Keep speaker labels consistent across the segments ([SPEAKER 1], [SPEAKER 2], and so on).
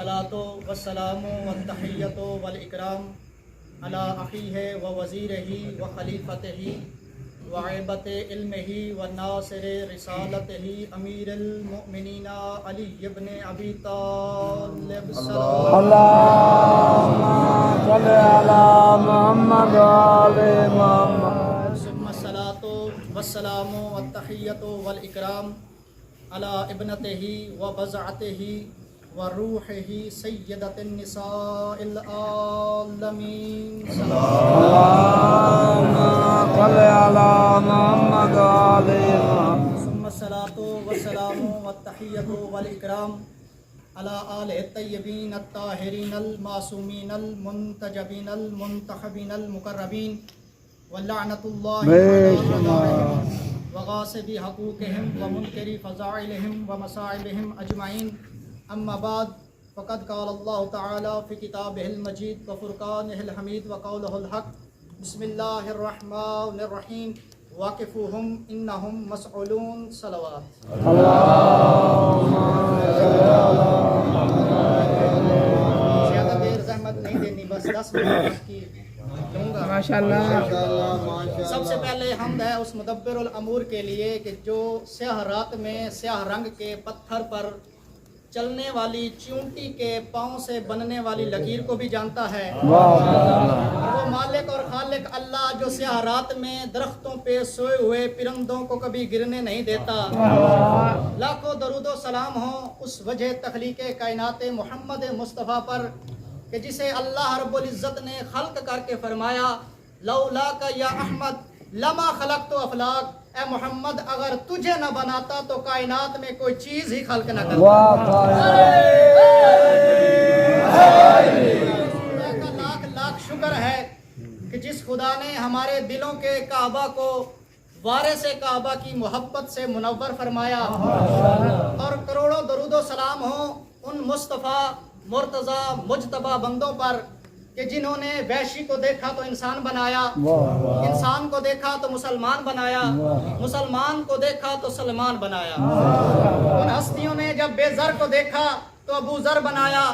[SPEAKER 1] والصلاة والسلام والتحیۃ والاکرام علی اخیہ و وزیرہ و خلیفتہ وعیبۃ علمہ وناصر رسالتہ امیر المؤمنین علی ابن ابی طالب
[SPEAKER 2] اللہم صلی علی محمد وآل محمد
[SPEAKER 1] ثم الصلاۃ والسلام والتحیۃ والاکرام علی ابنتہ و بضعتہ وروحہ سیدۃ النساء العالمین
[SPEAKER 2] اللہم صلی علی محمد وآل محمد
[SPEAKER 1] ثم الصلاۃ والسلام والتحیۃ والاکرام علی آلہ الطیبین الطاہرین المعصومین المنتجبین المنتخبین المقربین ولعنۃ اللہ علی اعدائہم وغاصب حقوقہم ومنکر فضائلہم ومصائبہم اجمعین. اما بعد فقد قال اللہ تعالی فی کتابہ المجید وفرقانہ الحمید وقولہ الحق. بسم اللہ الرحمن الرحیم. واقفوہم انہم مسئولون. صلوات. زیادہ دیر زحمت نہیں دینی، بس 10 منٹ کی دوں گا.
[SPEAKER 2] ماشاءاللہ.
[SPEAKER 1] سب سے پہلے حمد ہے اس مدبر الامور کے لیے کہ جو سیاہ رات میں سیاہ رنگ کے پتھر پر چلنے والی چیونٹی کے پاؤں سے بننے والی لکیر کو بھی جانتا ہے. وہ مالک اور خالق اللہ جو سیاہ رات میں درختوں پہ سوئے ہوئے پرندوں کو کبھی گرنے نہیں دیتا. لاکھوں درود و سلام ہوں اس وجہ تخلیق کائنات محمد مصطفیٰ پر کہ جسے اللہ رب العزت نے خلق کر کے فرمایا لولا کا یا احمد لما خلقت افلاک. اے محمد اگر تجھے نہ بناتا تو کائنات میں کوئی چیز ہی خلق نہ کرتا. خدا کا لاکھ لاکھ شکر ہے کہ جس خدا نے ہمارے دلوں کے کعبہ کو وارث کعبہ کی محبت سے منور فرمایا. اور کروڑوں درود و سلام ہوں ان مصطفیٰ مرتضی مجتبی بندوں پر کہ جنہوں نے وحشی کو دیکھا تو انسان بنایا، انسان کو دیکھا تو مسلمان بنایا، مسلمان کو دیکھا تو سلمان بنایا. ان ہستیوں نے جب بے زر کو دیکھا تو ابو ذر بنایا،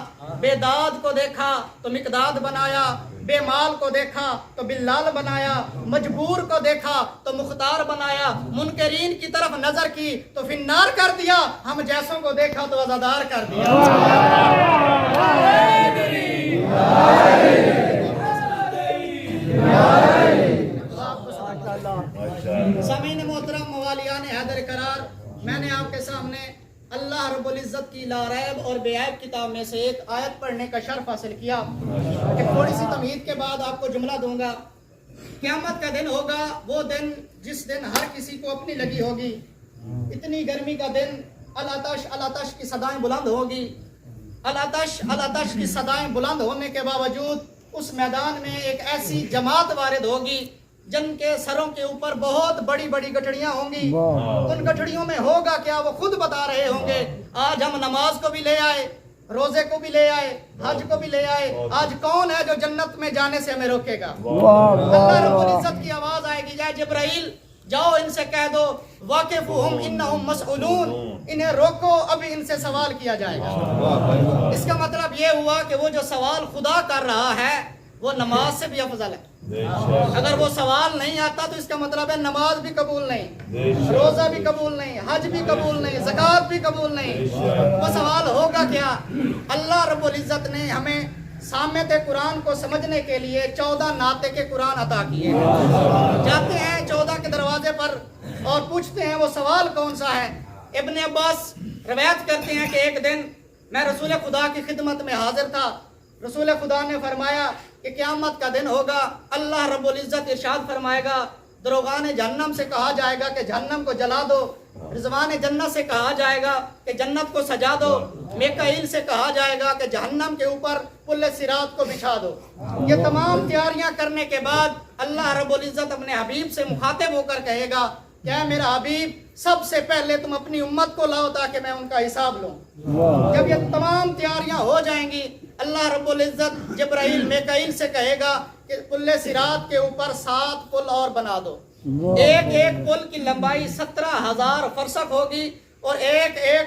[SPEAKER 1] بے داد کو دیکھا تو مقداد بنایا، بے مال کو دیکھا تو بلال بنایا، مجبور کو دیکھا تو مختار بنایا، منکرین کی طرف نظر کی تو فنار کر دیا، ہم جیسوں کو دیکھا تو عزادار کر دیا. سامعین محترم، موالیان حیدر قرار، میں نے آپ کے سامنے اللہ رب العزت کی لا ریب اور بے عیب کتاب میں سے ایک آیت پڑھنے کا شرف حاصل کیا. کہ تھوڑی سی تمہید کے بعد آپ کو جملہ دوں گا. قیامت کا دن ہوگا وہ دن جس دن ہر کسی کو اپنی لگی ہوگی. اتنی گرمی کا دن، العطش العطش کی صدائیں بلند ہوگی. العطش العطش کی صدائیں بلند ہونے کے باوجود اس میدان میں ایک ایسی جماعت وارد ہوگی جن کے سروں کے اوپر بہت بڑی بڑی گٹھڑیاں ہوں گی. ان گٹھڑیوں میں ہوگا کیا وہ خود بتا رہے ہوں گے. آج ہم نماز کو بھی لے آئے، روزے کو بھی لے آئے، حج کو بھی لے آئے، آج کون ہے جو جنت میں جانے سے ہمیں روکے گا؟ اللہ رب العزت کی آواز آئے گی، یا جبرائیل جاؤ ان سے کہہ دو واقفہم انہم مسئولون، انہیں روکو ابھی ان سے سوال کیا جائے گا. اس کا مطلب یہ ہوا کہ وہ جو سوال خدا کر رہا ہے وہ نماز سے بھی افضل ہے. اگر وہ سوال نہیں آتا تو اس کا مطلب ہے نماز بھی قبول نہیں، روزہ بھی قبول نہیں، حج بھی قبول نہیں، زکوٰۃ بھی قبول نہیں. وہ سوال ہوگا کیا؟ اللہ رب العزت نے ہمیں سامعت قرآن کو سمجھنے کے لیے 14 ناطق قرآن عطا کیے. جاتے ہیں 14 کے دروازے پر اور پوچھتے ہیں وہ سوال کون سا ہے. ابن عباس روایت کرتے ہیں کہ ایک دن میں رسول خدا کی خدمت میں حاضر تھا. رسول خدا نے فرمایا کہ قیامت کا دن ہوگا، اللہ رب العزت ارشاد فرمائے گا دروغان جہنم سے کہا جائے گا کہ جہنم کو جلا دو، رضوان جنت سے کہا جائے گا کہ جنت کو سجا دو، میکائیل سے کہا جائے گا کہ جہنم کے اوپر پل صراط کو بچھا دو. یہ تمام تیاریاں کرنے کے بعد اللہ رب العزت اپنے حبیب سے مخاطب ہو کر کہے گا کہ اے میرا حبیب سب سے پہلے تم اپنی امت کو لاؤ تاکہ میں ان کا حساب لوں. جب یہ تمام تیاریاں ہو جائیں گی اللہ رب العزت جبرائیل میکائیل سے کہے گا کہ پل صراط کے اوپر 7 پل اور بنا دو. ایک ایک پل کی لمبائی 17,000 فرسخ ہوگی اور ایک ایک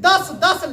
[SPEAKER 1] 10-10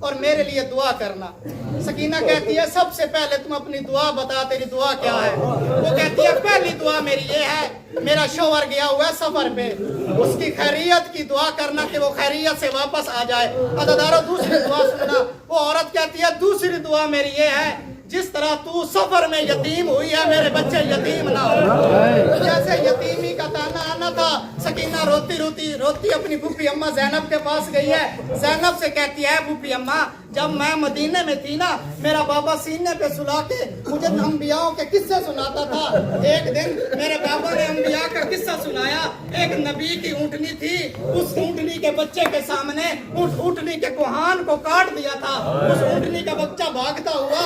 [SPEAKER 1] اور میرے لیے دعا کرنا۔ سکینہ کہتی ہے سب سے پہلے تم اپنی دعا بتا، تیری دعا کیا ہے؟ وہ کہتی ہے پہلی دعا میری یہ ہے، میرا شوہر گیا ہوا ہے سفر پہ، اس کی خیریت کی دعا کرنا کہ وہ خیریت سے واپس آ جائے۔ عزیزانو دوسری دعا سننا، وہ عورت کہتی ہے دوسری دعا میری یہ ہے، جس طرح تو سفر میں یتیم ہوئی ہے میرے بچے یتیم نہ ہو۔ جیسے یتیمی کا تانا آنا تھا، سکینہ روتی اپنی پھوپھی اماں زینب کے پاس گئی ہے۔ زینب سے کہتی ہے پھوپھی اماں جب میں مدینے میں تھی نا، میرا بابا سینے پہ سلا کے مجھے انبیاء کے قصے سناتا تھا۔ ایک دن میرے بابا نے انبیاء کا قصہ سنایا، ایک نبی کی اونٹنی تھی، اس اونٹنی کے بچے کے سامنے اونٹنی کے کوہان کو کاٹ دیا تھا۔ اس اونٹنی کا بچہ بھاگتا ہوا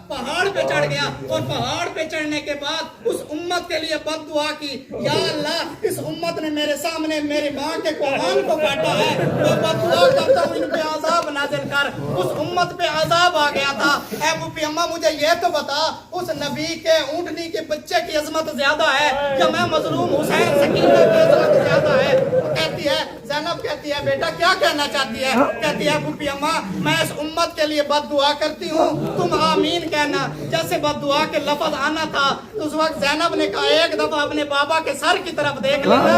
[SPEAKER 1] پہاڑ پہ چڑھ گیا، اور پہاڑ پہ چڑھنے کے بعد اس امت کے لیے بد دعا کی، یا اللہ اس امت نے میرے سامنے میری ماں کے کوہان کو کاٹا ہے، میں بد دعا کرتا ہوں ان پہ عذاب نازل کر۔ اس امت پہ عذاب آ گیا تھا۔ اے پھوپھی اماں مجھے یہ تو بتا، اس نبی کے اونٹنی کے بچے کی عظمت زیادہ ہے یا میں مظلوم حسین سکینہ کی عظمت زیادہ ہے؟ کہتی ہے زینب کہتی ہے بیٹا کیا کہنا چاہتی ہے؟ کہتی ہے پھوپھی اماں میں اس امت کے لیے بد دعا کرتی ہوں، تم آمین کہنا۔ جیسے بد دعا کے لفظ آنا تھا تو اس وقت زینب نے کہا ایک دفعہ اپنے بابا کے سر کی طرف دیکھ لینا،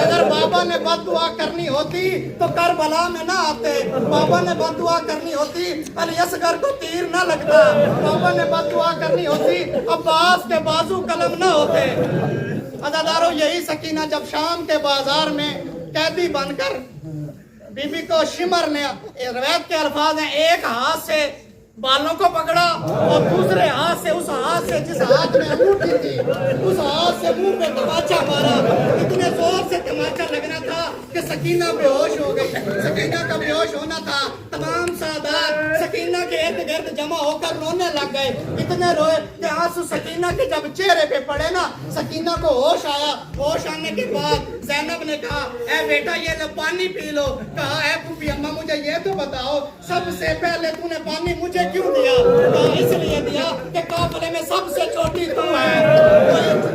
[SPEAKER 1] اگر بابا نے بد دعا کرنی ہوتی تو کربلا میں نہ آتے، بابا نے بد دعا کرنی ہوتی علی اصغر کو تیر نہ لگتا، بابا نے بد دعا کرنی ہوتی عباس کے بازو قلم نہ ہوتے۔ عزیزانو یہی سکینہ جب شام کے بازار میں قیدی بن کر بی بی کو شمر نے، روایت کے الفاظ ہیں، ایک ہاتھ سے بالوں کو پکڑا اور دوسرے ہاتھ سے اس ہاتھ سے جس ہاتھ میں انگوٹھی تھی اس ہاتھ سے منہ پہ تماچا مارا۔ اتنے زور سے تماچا لگنا تھا کہ سکینہ بے ہوش ہو گئی۔ سکینہ کا بے ہوش ہونا تھا، تمام سادات سکینہ کے ارد گرد جمع ہو کر رونے لگ گئے، اتنے روئے کہ آنسو سکینہ کے جب چہرے پہ پڑے نا سکینہ کو ہوش آیا۔ ہوش آنے کے بعد زینب نے کہا اے بیٹا یہ لو پانی پی لو۔ کہا اے پھوپھی اماں مجھے یہ تو بتاؤ سب سے پہلے تو نے پانی مجھے کیوں دیا؟ کہا اس لیے دیا کہ قافلے میں سب سے چھوٹی تو ہے۔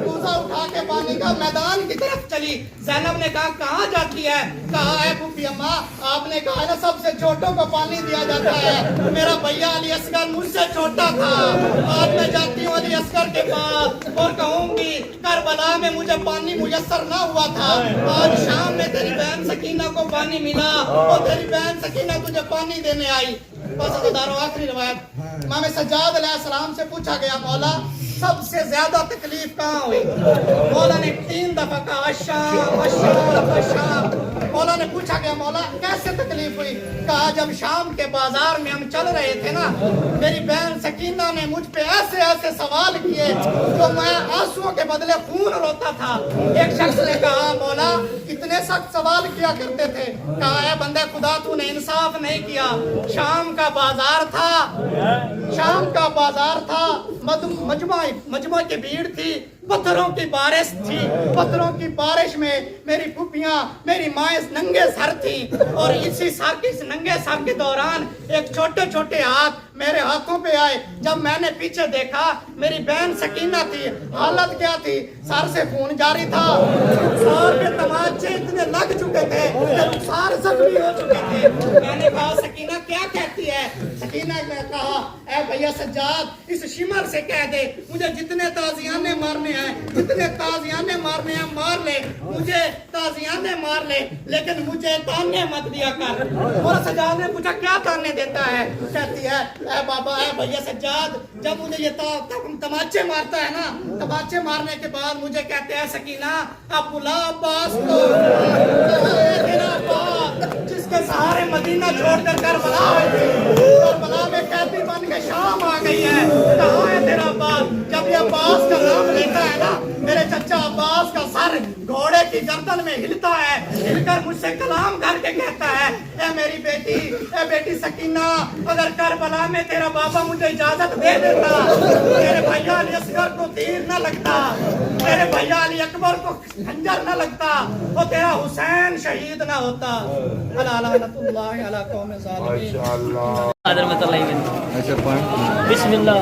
[SPEAKER 1] کوزہ اٹھا کے پانی کا میدان کی طرف چلی۔ زینب نے کہا کہاں جاتی ہے؟ کہا اے پھوپھی اماں آپ نے کہا نا سب سے چھوٹوں کو پانی دیا جاتا ہے، میرا بھیا علی اصغر مجھ سے چھوٹا تھا، آج میں جاتی ہوں علی اصغر کے پاس اور کہوں گی کربلا میں مجھے پانی میسر نہ ہوا تھا، آج شام میں تیری بہن سکینہ کو پانی ملا اور تیری بہن سکینہ تجھے پانی دینے آئی۔ بس عزیزانو آخری روایت، امام سجاد علیہ السلام سے پوچھا گیا مولا سب سے زیادہ تکلیف کہاں ہوئی؟ مولا نے 3 دفعہ کہا الشام الشام الشام۔ مولا نے پوچھا گیا مولا کیسے تکلیف ہوئی؟ کہا جب شام کے بازار میں ہم چل رہے تھے نا میری بہن سکینہ نے مجھ پہ ایسے ایسے سوال کیے جو میں آنسوؤں کے بدلے خون روتا تھا۔ ایک شخص نے کہا مولا اتنے سخت سوال کیا کرتے تھے؟ کہا اے بندے خدا تو نے انصاف نہیں کیا، شام کا بازار تھا، شام کا بازار تھا، مجمع کی بھیڑ تھی، پتھروں کی بارش تھی، پتھروں کی بارش میں میری پھوپھیاں میری مائیں ننگے سر تھیں، اور اسی ننگے سر کے دوران ایک چھوٹے چھوٹے ہاتھ میرے ہاتھوں پہ آئے۔ جب میں نے پیچھے دیکھا میری بہن سکینہ تھی، حالت کیا تھی؟ سر سے خون جاری تھا، رخسار کے تماچے اتنے لگ چکے تھے کہ رخسار زخمی ہو چکے تھے۔ میں نے کہا سکینہ کیا کہتی ہے؟ سکینہ نے کہا اے بھیا سجاد اس شمر سے کہہ دے مجھے جتنے تازیانے مارنے ہیں جتنے تازیانے مارنے ہیں مار لے، مجھے تازیانے مار لے لیکن مجھے تانے مت دیا کر۔ اور سجاد نے پوچھا کیا تانے دیتا ہے؟ کہتی ہے اے بابا اے بھیا سجاد جب مجھے یہ تماچے مارتا ہے نا، تماچے مارنے کے بعد مجھے کہتے ہیں سکینہ اب بلا عباس کو، تیرا عباس جس کے سہارے مدینہ چھوڑ کر کربلا آئے تھے، کربلا میں قیدی بن کے شام آ گئی ہے، کہاں ہے تیرا عباس؟ جب یہ عباس کا نام لیتا ہے نا میرے چچا عباس کا سر گھوڑے کی گردن میں ہلتا ہے، ہل کر مجھ سے کلام کر کے کہتا ہے اے میری بیٹی، اے بیٹی سکینہ اگر کربلا میں تیرا بابا مجھے اجازت دے دیتا میرے بھیا علی اصغر کو تیر نہ لگتا، میرے بھیا علی اکبر کو خنجر نہ لگتا، وہ تیرا حسین شہید نہ ہوتا۔ لعنت اللہ علی قوم ظالمین۔
[SPEAKER 3] بسم اللہ